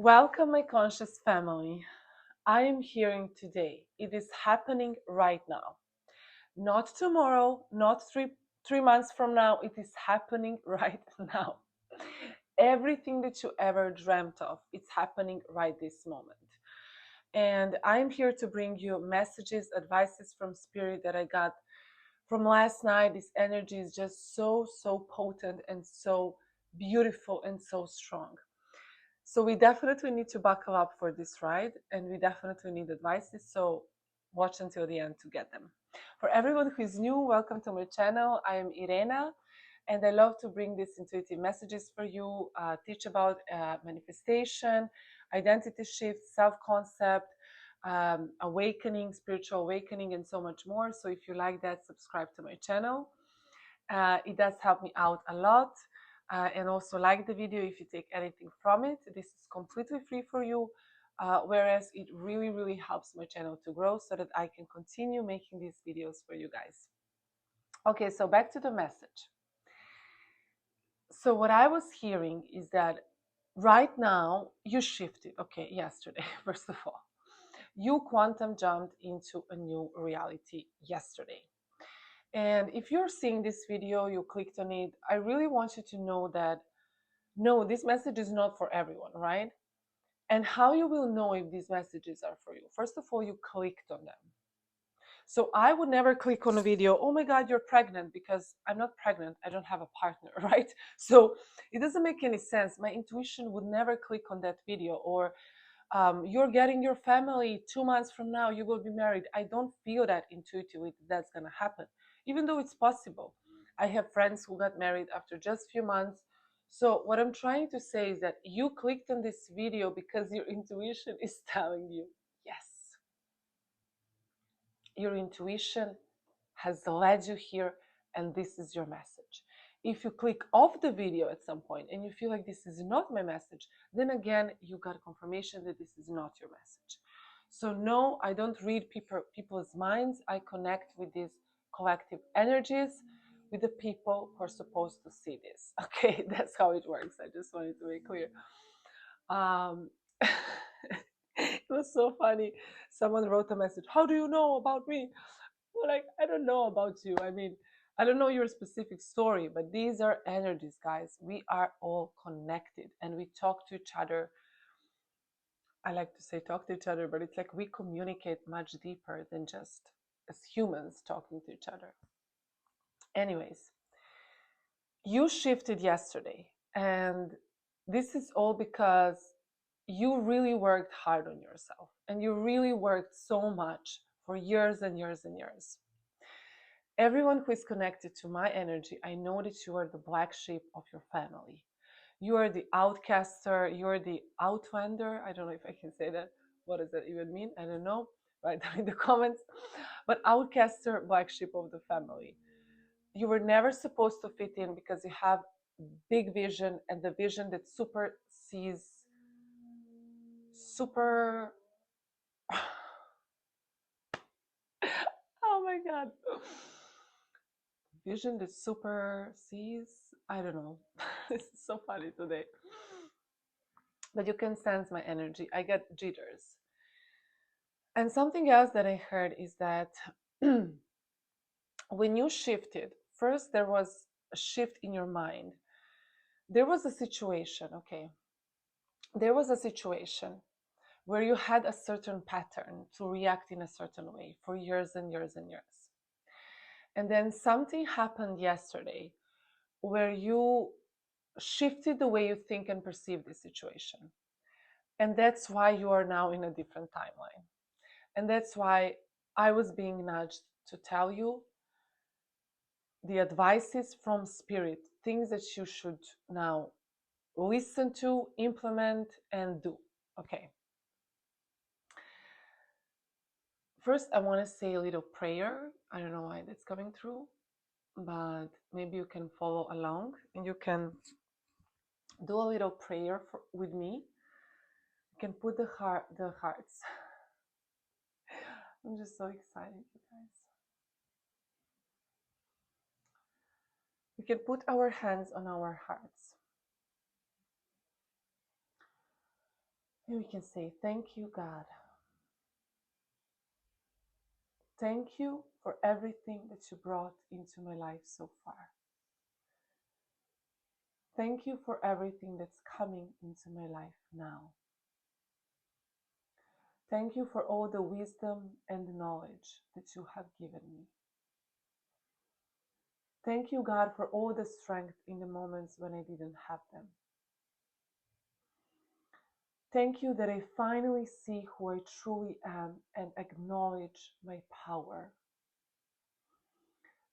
Welcome, my conscious family. I am hearing today. It is happening right now. Not tomorrow, not three months from now. It is happening right now. Everything that you ever dreamt of, it's happening right this moment. And I'm here to bring you messages, advices from spirit that I got from last night. This energy is just so potent and so beautiful and so strong. So we definitely need to buckle up for this ride, and we definitely need advices. So watch until the end to get them. For everyone who is new, welcome to my channel. I am Irena, and I love to bring these intuitive messages for you, teach about manifestation, identity shift, self-concept, awakening, spiritual awakening, and so much more. So if you like that, subscribe to my channel. It does help me out a lot. And also like the video if you take anything from it. This is completely free for you, whereas it really helps my channel to grow so that I can continue making these videos for you guys. Okay, so back to the message. So what I was hearing is that right now you shifted, okay, yesterday, first of all. You quantum jumped into a new reality yesterday. And if you're seeing this video, you clicked on it, I really want you to know that no, this message is not for everyone, right? And how you will know if these messages are for you? First of all, you clicked on them. So I would never click on a video, oh my God, you're pregnant, because I'm not pregnant. I don't have a partner, right? So it doesn't make any sense. My intuition would never click on that video. Or you're getting your family 2 months from now, you will be married. I don't feel that intuitively that's going to happen, even though it's possible. I have friends who got married after just a few months. So what I'm trying to say is that you clicked on this video because your intuition is telling you, yes, your intuition has led you here, and this is your message. If you click off the video at some point and you feel like this is not my message, then again, you got confirmation that this is not your message. So no, I don't read people's minds. I connect with these collective energies, with the people who are supposed to see this. Okay, that's how it works. I just wanted to make clear. Um, it was so funny. Someone wrote a message, how do you know about me? Well, like, I don't know about you. I mean, I don't know your specific story, but these are energies, guys. We are all connected and we talk to each other. I like to say talk to each other, but it's like we communicate much deeper than just as humans talking to each other. Anyways, you shifted yesterday, and this is all because you really worked hard on yourself and you really worked so much for years and years and years. Everyone who is connected to my energy, I know that you are the black sheep of your family. You are the outcaster, you are the outlander. I don't know if I can say that. What does that even mean? I don't know. Write down in the comments. But outcaster, black sheep of the family. You were never supposed to fit in because you have big vision, and the vision that super oh my God, vision that supersedes, I don't know. This is so funny today, but you can sense my energy. I get jitters. And something else that I heard is that when you shifted, first there was a shift in your mind. There was a situation, okay, there was a situation where you had a certain pattern to react in a certain way for years and years and years. And then something happened yesterday where you shifted the way you think and perceive the situation. And that's why you are now in a different timeline. And that's why I was being nudged to tell you the advices from spirit, things that you should now listen to, implement, and do. Okay. First, I want to say a little prayer. I don't know why that's coming through, but maybe you can follow along and you can do a little prayer with me. You can put the hearts. I'm just so excited, you guys. We can put our hands on our hearts. And we can say, thank you, God. Thank you for everything that you brought into my life so far. Thank you for everything that's coming into my life now. Thank you for all the wisdom and knowledge that you have given me. Thank you, God, for all the strength in the moments when I didn't have them. Thank you that I finally see who I truly am and acknowledge my power.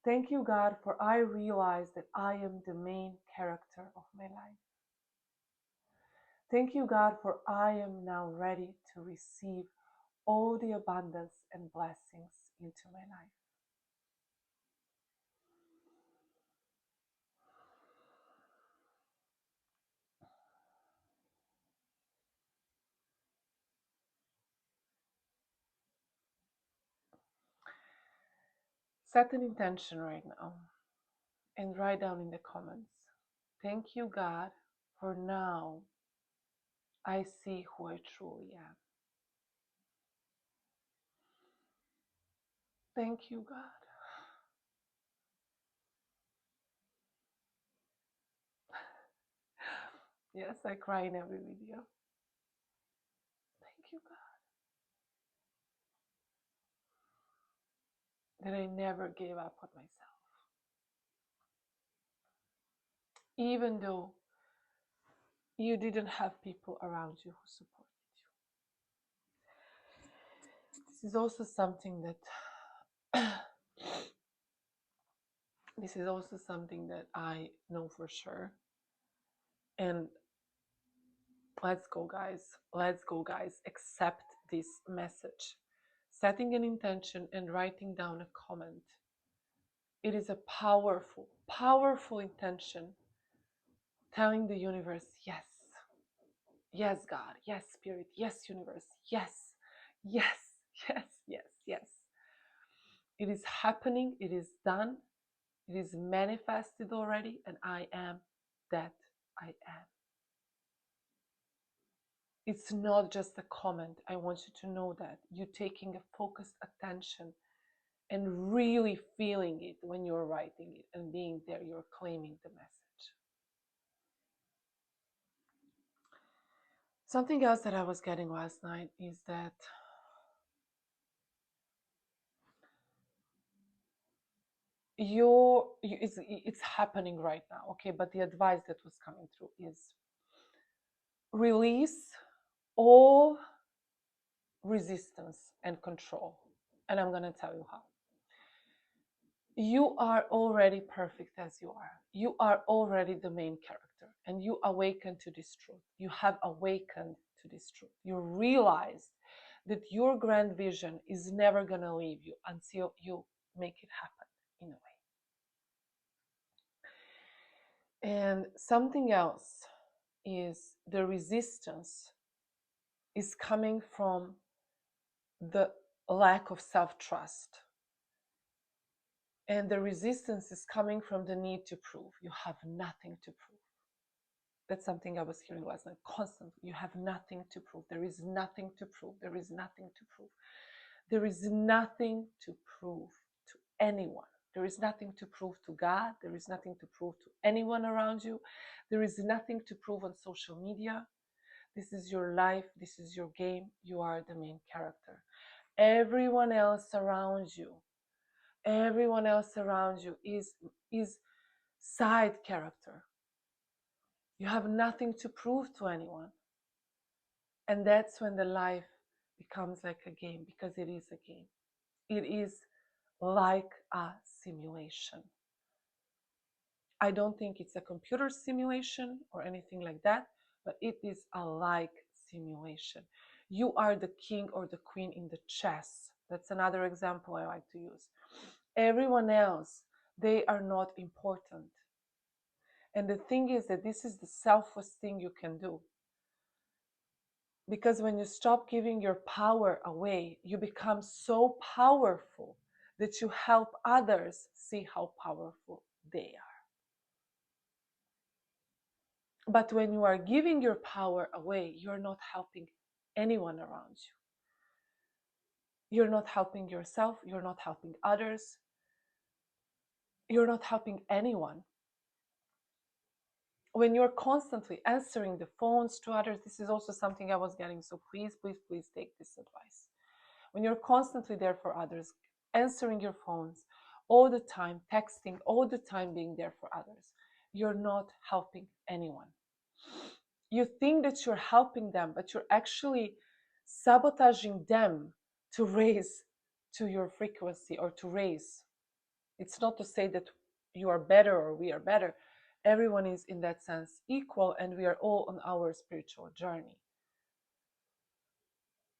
Thank you, God, for I realize that I am the main character of my life. Thank you, God, for I am now ready to receive all the abundance and blessings into my life. Set an intention right now and write down in the comments. Thank you, God, for now I see who I truly am. Thank you, God. Yes, I cry in every video. Thank you, God, that I never gave up on myself. Even though you didn't have people around you who supported you. This is also something that I know for sure. And let's go, guys. Let's go, guys. Accept this message. Setting an intention and writing down a comment. It is a powerful, powerful intention telling the universe, yes, yes, God, yes, Spirit, yes, universe, yes, yes, yes, yes, yes. It is happening, it is done, it is manifested already, and I am that I am. It's not just a comment. I want you to know that. You taking a focused attention and really feeling it when you're writing it and being there, you're claiming the message. Something else that I was getting last night is that it's happening right now, okay? But the advice that was coming through is release all resistance and control. And I'm going to tell you how. You are already perfect as you are. You are already the main character, and you awaken to this truth. You have awakened to this truth. You realize that your grand vision is never going to leave you until you make it happen in a way. And something else is the resistance is coming from the lack of self-trust. And the resistance is coming from the need to prove. You have nothing to prove. That's something I was hearing last night constantly. You have nothing to prove. There is nothing to prove. There is nothing to prove. There is nothing to prove to anyone. There is nothing to prove to God. There is nothing to prove to anyone around you. There is nothing to prove on social media. This is your life. This is your game. You are the main character. Everyone else around you is side character. You have nothing to prove to anyone. And that's when the life becomes like a game, because it is a game. It is like a simulation. I don't think it's a computer simulation or anything like that, but it is a like simulation. You are the king or the queen in the chess. That's another example I like to use. Everyone else, they are not important. And the thing is that this is the selfless thing you can do. Because when you stop giving your power away, you become so powerful that you help others see how powerful they are. But when you are giving your power away, you're not helping anyone around you. You're not helping yourself, you're not helping others, you're not helping anyone. When you're constantly answering the phones to others, this is also something I was getting, so please, please, please take this advice. When you're constantly there for others, answering your phones all the time, texting all the time, being there for others, you're not helping anyone. You think that you're helping them, but you're actually sabotaging them to raise to your frequency, or to raise. It's not to say that you are better or we are better. Everyone is in that sense equal, and we are all on our spiritual journey.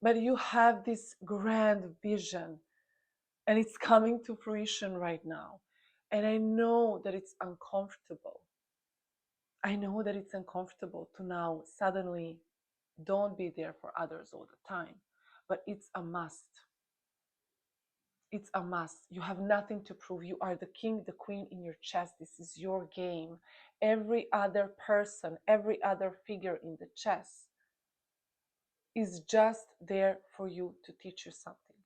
But you have this grand vision, and it's coming to fruition right now. And I know that it's uncomfortable. I know that it's uncomfortable to now suddenly don't be there for others all the time, but it's a must. It's a must. You have nothing to prove. You are the king, the queen in your chess. This is your game. Every other person, every other figure in the chess is just there for you to teach you something.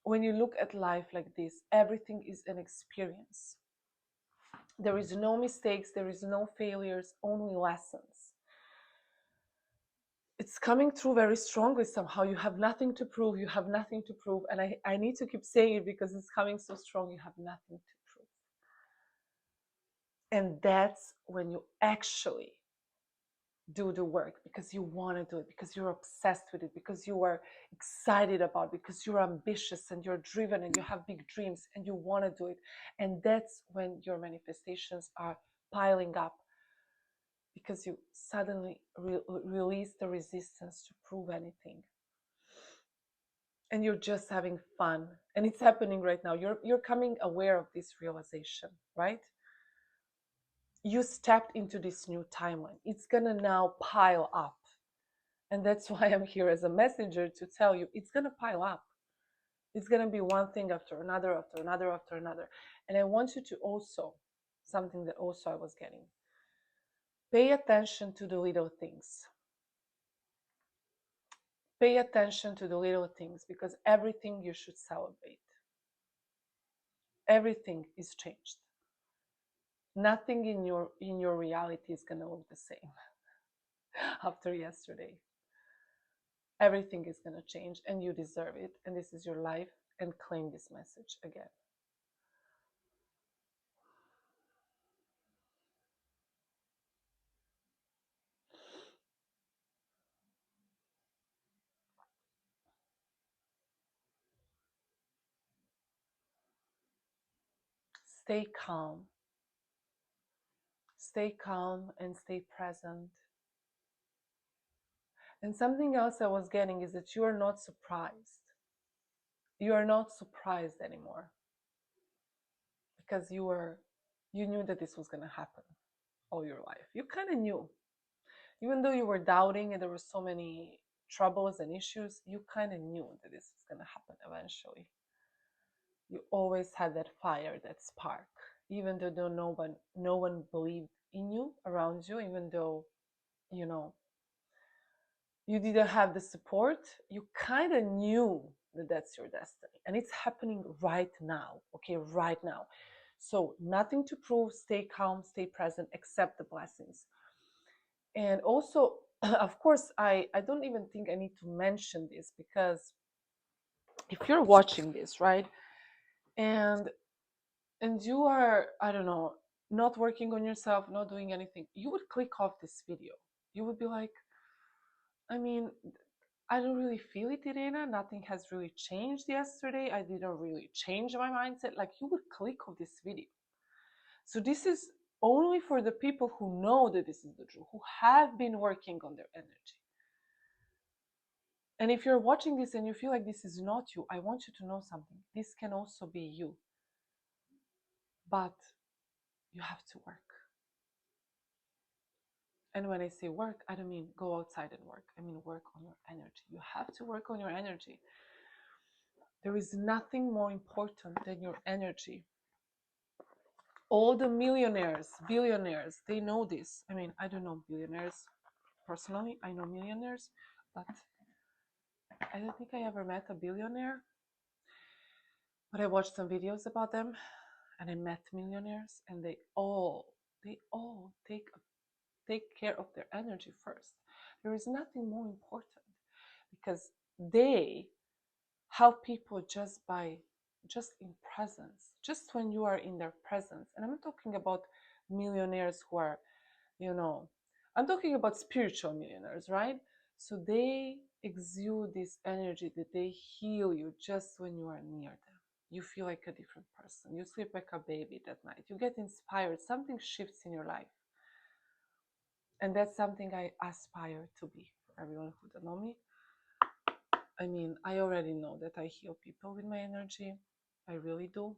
When you look at life like this, everything is an experience. There is no mistakes, there is no failures, only lessons. It's coming through very strongly somehow. You have nothing to prove, you have nothing to prove. And I need to keep saying it because it's coming so strong. You have nothing to prove. And that's when you actually do the work, because you want to do it, because you're obsessed with it, because you are excited about it, because you're ambitious and you're driven and you have big dreams and you want to do it. And that's when your manifestations are piling up, because you suddenly release the resistance to prove anything. And you're just having fun. And it's happening right now. You're coming aware of this realization, right? You stepped into this new timeline. It's gonna now pile up. And that's why I'm here as a messenger, to tell you it's gonna pile up. It's gonna be one thing after another, after another, after another. And I want you to also, something that also I was getting, pay attention to the little things. Pay attention to the little things, because everything you should celebrate. Everything is changed. Nothing in your reality is going to look the same after yesterday. Everything is going to change, and you deserve it, and this is your life. And claim this message again. Stay calm. Stay calm and stay present. And something else I was getting is that you are not surprised. You are not surprised anymore, because you knew that this was going to happen all your life. You kind of knew. Even though you were doubting and there were so many troubles and issues, you kind of knew that this was going to happen eventually. You always had that fire, that spark, even though no one believed in you around you, even though, you know, you didn't have the support, you kind of knew that that's your destiny. And it's happening right now, okay, right now. So nothing to prove, stay calm, stay present, accept the blessings. And also, of course, I don't even think I need to mention this, because if you're watching this, right, and you are, I don't know, not working on yourself, not doing anything, you would click off this video. You would be like, I mean, I don't really feel it, Irena. Nothing has really changed yesterday. I didn't really change my mindset. Like, you would click off this video. So this is only for the people who know that this is the truth, who have been working on their energy. And if you're watching this and you feel like this is not you, I want you to know something. This can also be you. But you have to work. And when I say work, I don't mean go outside and work. I mean work on your energy. You have to work on your energy. There is nothing more important than your energy. All the millionaires, billionaires, they know this. I mean, I don't know billionaires personally. I know millionaires. but I don't think I ever met a billionaire. But I watched some videos about them, and I met millionaires, and they all take care of their energy first. There is nothing more important because they help people just in presence, just when you are in their presence. And I'm not talking about millionaires who are, you know, I'm talking about spiritual millionaires, right? So they exude this energy that they heal you just when you are near them. You feel like a different person. You sleep like a baby that night. You get inspired. Something shifts in your life. And that's something I aspire to be for everyone who don't know me. I mean, I already know that I heal people with my energy. I really do.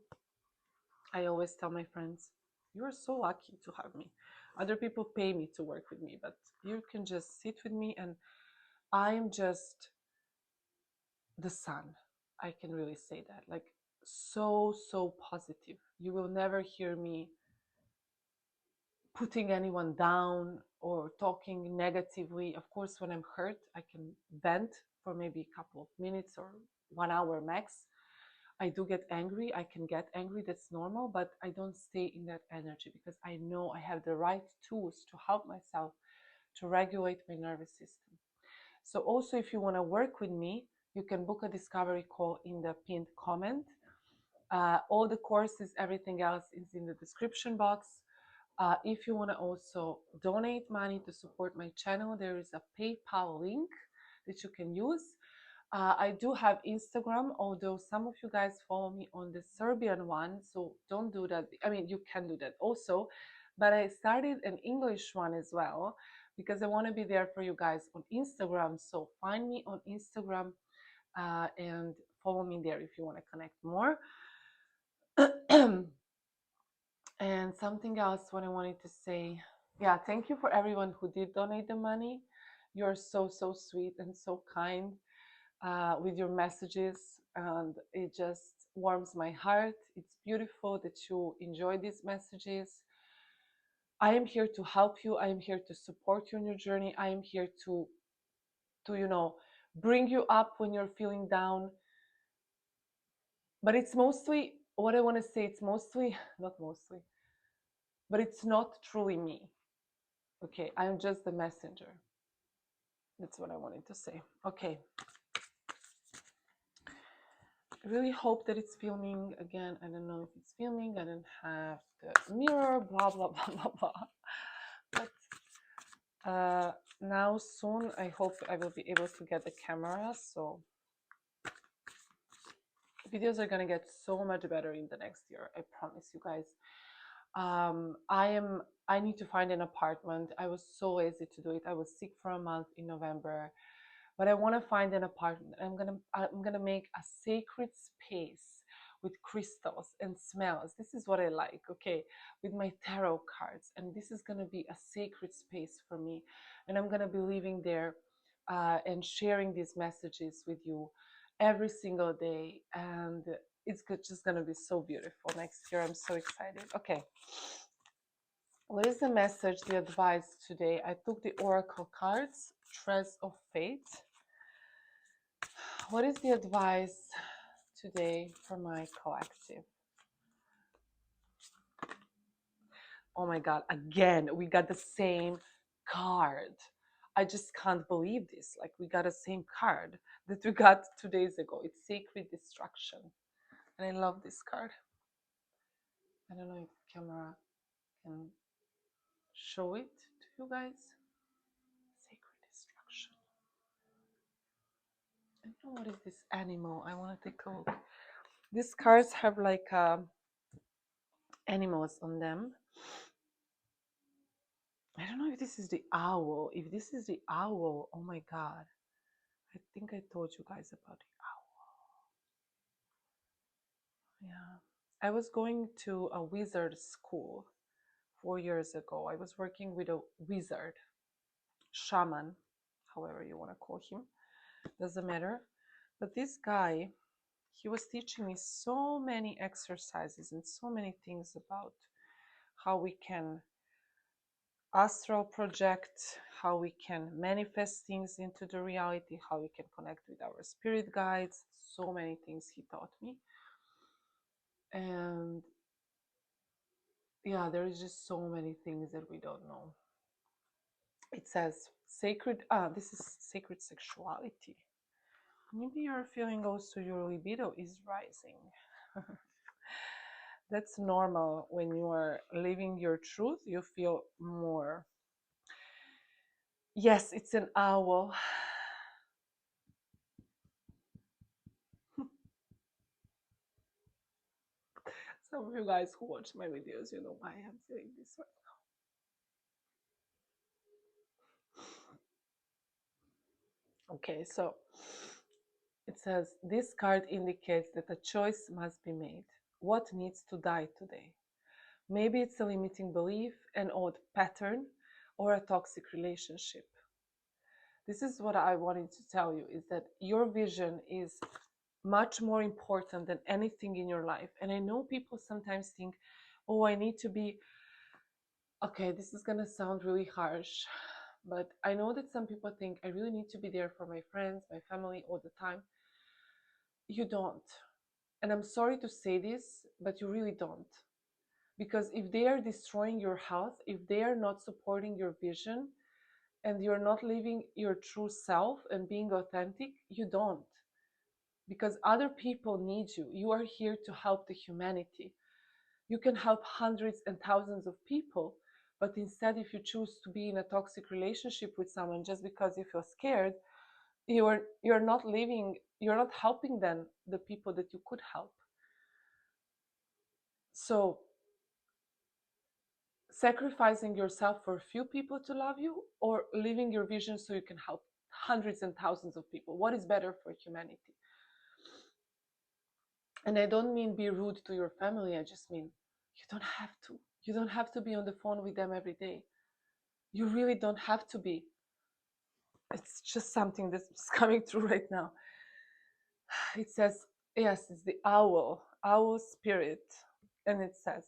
I always tell my friends, you are so lucky to have me. Other people pay me to work with me, but you can just sit with me, and I am just the sun. I can really say that. Like, so positive. You will never hear me putting anyone down or talking negatively. Of course, when I'm hurt, I can vent for maybe a couple of minutes or 1 hour max. I do get angry. I can get angry. That's normal, but I don't stay in that energy because I know I have the right tools to help myself to regulate my nervous system. So also, if you want to work with me, you can book a discovery call in the pinned comment. All the courses, everything else is in the description box. If you want to also donate money to support my channel, there is a PayPal link that you can use. I do have Instagram, although some of you guys follow me on the Serbian one, so don't do that. I mean, you can do that also, but I started an English one as well because I want to be there for you guys on Instagram. So find me on Instagram and follow me there if you want to connect more. And something else what I wanted to say. Yeah, thank you for everyone who did donate the money. You're so sweet and so kind with your messages, and it just warms my heart. It's beautiful that you enjoy these messages. I am here to help you. I am here to support you in your journey. I am here to bring you up when you're feeling down. But it's mostly what I want to say. It's mostly, not mostly, but it's not truly me. Okay, I'm just the messenger. That's what I wanted to say. Okay. I really hope that it's filming again. I don't know if it's filming. I don't have the mirror, blah, blah, blah, blah, blah. But now soon, I hope I will be able to get the camera. So videos are going to get so much better in the next year. I promise you guys. I need to find an apartment. I was so lazy to do it. I was sick for a month in November. But I want to find an apartment. I'm gonna make a sacred space with crystals and smells. This is what I like, okay, with my tarot cards, and this is gonna be a sacred space for me. And I'm gonna be living there and sharing these messages with you every single day, and it's just gonna be so beautiful next year. I'm so excited. Okay. What is the message, the advice today? I took the oracle cards, Threads of Fate. What is the advice today for my collective? Oh my God, again, we got the same card. I just can't believe this. Like, we got the same card that we got 2 days ago. It's Sacred Destruction. And I love this card. I don't know if the camera can show it to you guys. Sacred Destruction. I don't know what is this animal. I want to take a look. These cards have like animals on them. I don't know if this is the owl. If this is the owl, oh my God. I think I told you guys about the owl. Yeah. I was going to a wizard school 4 years ago. I was working with a wizard, shaman, however you want to call him. Doesn't matter. But this guy, he was teaching me so many exercises and so many things about how we can astral project, how we can manifest things into the reality, how we can connect with our spirit guides. So many things he taught me. And yeah, there is just so many things that we don't know. It says sacred, this is sacred sexuality. Maybe you're feeling also your libido is rising. That's normal. When you are living your truth, you feel more. Yes, it's an owl. Some of you guys who watch my videos, you know why I'm feeling this right now. Okay, so it says this card indicates that a choice must be made. What needs to die today? Maybe it's a limiting belief, an old pattern, or a toxic relationship. This is what I wanted to tell you, is that your vision is much more important than anything in your life. And I know people sometimes think, oh, I need to be, okay, this is gonna sound really harsh, but I know that some people think I really need to be there for my friends, my family all the time. You don't. And I'm sorry to say this, but you really don't. Because if they are destroying your health, if they are not supporting your vision, and you're not living your true self and being authentic, you don't. Because other people need you. You are here to help the humanity. You can help hundreds and thousands of people, but instead, if you choose to be in a toxic relationship with someone just because you feel scared, you're not living, you're not helping them, the people that you could help. So sacrificing yourself for a few people to love you, or living your vision so you can help hundreds and thousands of people, what is better for humanity? And I don't mean be rude to your family, I just mean you don't have to be on the phone with them every day. You really don't have to be. It's just something that's coming through right now. It says, yes, it's the owl spirit. And it says,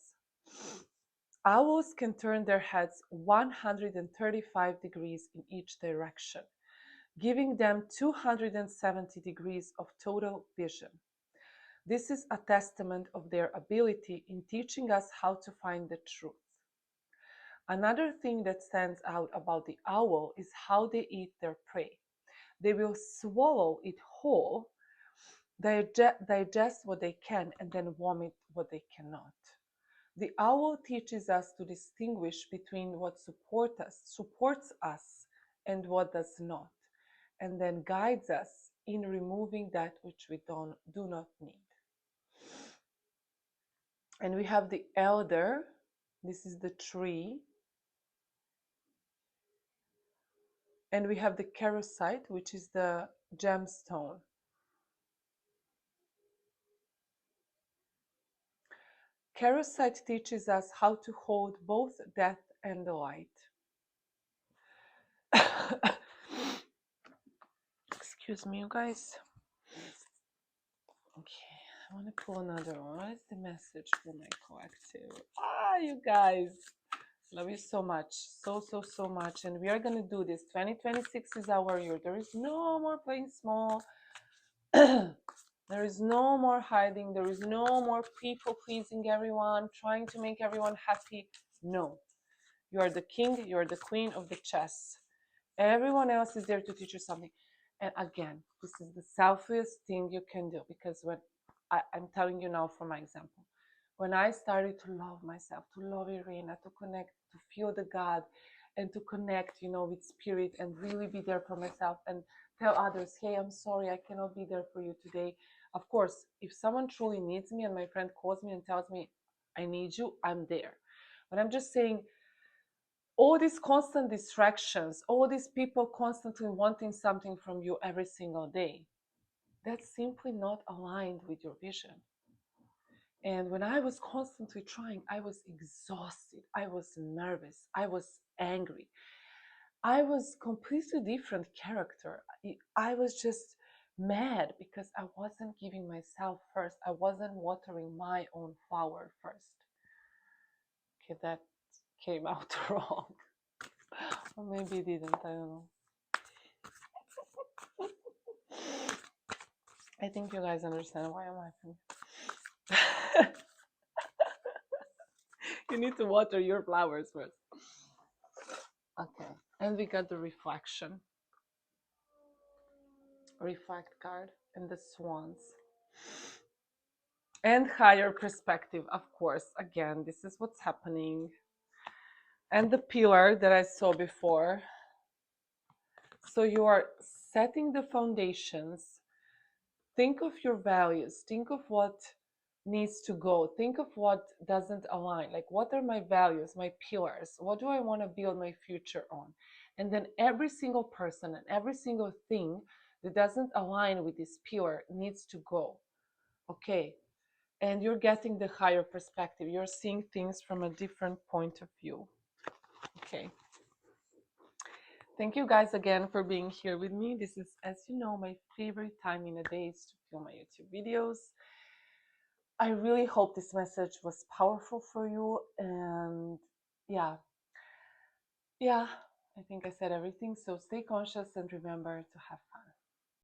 owls can turn their heads 135 degrees in each direction, giving them 270 degrees of total vision. This is a testament of their ability in teaching us how to find the truth. Another thing that stands out about the owl is how they eat their prey. They will swallow it whole, digest what they can, and then vomit what they cannot. The owl teaches us to distinguish between what supports us and what does not, and then guides us in removing that which we do not need. And we have the elder. This is the tree. And we have the kerosite, which is the gemstone. Kerosite teaches us how to hold both death and the light. Excuse me, you guys. Okay, I want to pull another one. What is the message for my collective? You guys. Love you so much. So much. And we are going to do this. 2026 is our year. There is no more playing small. There is no more hiding. There is no more people pleasing everyone, trying to make everyone happy. No. You are the king, you are the queen of the chess. Everyone else is there to teach you something. And again, this is the selfless thing you can do, because when I'm telling you now from my example, when I started to love myself, to love Irina, to connect, to feel the God, and to connect, with spirit, and really be there for myself and tell others, hey, I'm sorry, I cannot be there for you today. Of course, if someone truly needs me and my friend calls me and tells me, I need you, I'm there. But I'm just saying, all these constant distractions, all these people constantly wanting something from you every single day, that's simply not aligned with your vision. And when I was constantly trying, I was exhausted, I was nervous, I was angry. I was completely different character. I was just mad because I wasn't giving myself first. I wasn't watering my own flower first. Okay, that came out wrong. Or maybe it didn't, I don't know. I think you guys understand why I'm laughing. You need to water your flowers first. Okay, and we got the reflection. Reflect card and the swans. And higher perspective, of course. Again, this is what's happening. And the pillar that I saw before. So you are setting the foundations. Think of your values. Think of what needs to go. Think of what doesn't align. Like, what are my values, my pillars? What do I want to build my future on? And then every single person and every single thing that doesn't align with this pillar needs to go. Okay. And you're getting the higher perspective. You're seeing things from a different point of view. Okay. Thank you guys again for being here with me. This is, as you know, my favorite time in the day is to film my YouTube videos. I really hope this message was powerful for you. And yeah, I think I said everything. So stay conscious and remember to have fun.